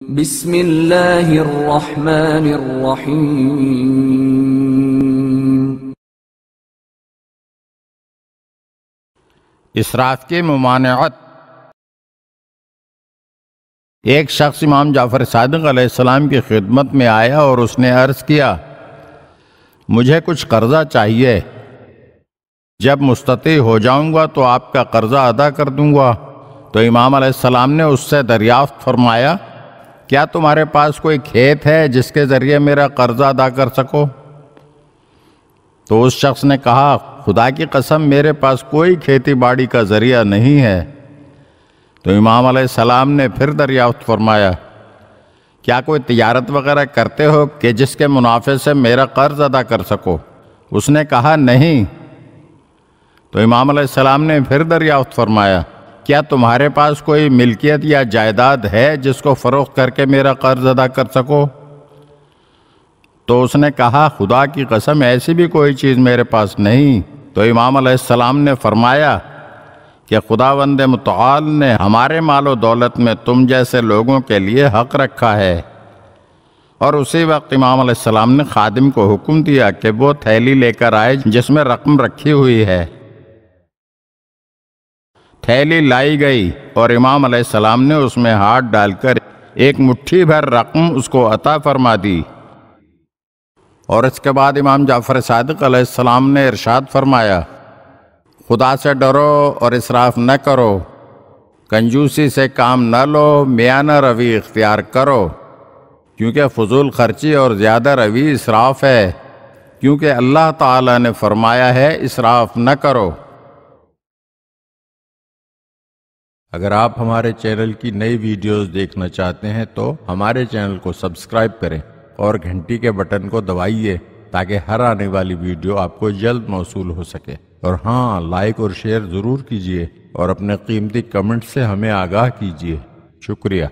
بسم اللہ الرحمن الرحیم۔ اسراف کی ممانعت۔ ایک شخص امام جعفر صادق علیہ السلام کی خدمت میں آیا اور اس نے عرض کیا، مجھے کچھ قرضہ چاہیے، جب مستطیع ہو جاؤں گا تو آپ کا قرضہ ادا کر دوں گا۔ تو امام علیہ السلام نے اس سے دریافت فرمایا، کیا تمہارے پاس کوئی کھیت ہے جس کے ذریعے میرا قرضہ ادا کر سکو؟ تو اس شخص نے کہا، خدا کی قسم میرے پاس کوئی کھیتی باڑی کا ذریعہ نہیں ہے۔ تو امام علیہ السلام نے پھر دریافت فرمایا، کیا کوئی تجارت وغیرہ کرتے ہو کہ جس کے منافع سے میرا قرض ادا کر سکو؟ اس نے کہا، نہیں۔ تو امام علیہ السلام نے پھر دریافت فرمایا، کیا تمہارے پاس کوئی ملکیت یا جائیداد ہے جس کو فروخت کر کے میرا قرض ادا کر سکو؟ تو اس نے کہا، خدا کی قسم ایسی بھی کوئی چیز میرے پاس نہیں۔ تو امام علیہ السلام نے فرمایا کہ خداوند متعال نے ہمارے مال و دولت میں تم جیسے لوگوں کے لیے حق رکھا ہے۔ اور اسی وقت امام علیہ السلام نے خادم کو حکم دیا کہ وہ تھیلی لے کر آئے جس میں رقم رکھی ہوئی ہے۔ تھیلی لائی گئی اور امام علیہ السلام نے اس میں ہاتھ ڈال کر ایک مٹھی بھر رقم اس کو عطا فرما دی۔ اور اس کے بعد امام جعفر صادق علیہ السلام نے ارشاد فرمایا، خدا سے ڈرو اور اسراف نہ کرو، کنجوسی سے کام نہ لو، میانہ روی اختیار کرو، کیونکہ فضول خرچی اور زیادہ روی اسراف ہے، کیونکہ اللہ تعالی نے فرمایا ہے اسراف نہ کرو۔ اگر آپ ہمارے چینل کی نئی ویڈیوز دیکھنا چاہتے ہیں تو ہمارے چینل کو سبسکرائب کریں اور گھنٹی کے بٹن کو دبائیے تاکہ ہر آنے والی ویڈیو آپ کو جلد موصول ہو سکے۔ اور ہاں، لائک اور شیئر ضرور کیجیے اور اپنے قیمتی کمنٹ سے ہمیں آگاہ کیجیے۔ شکریہ۔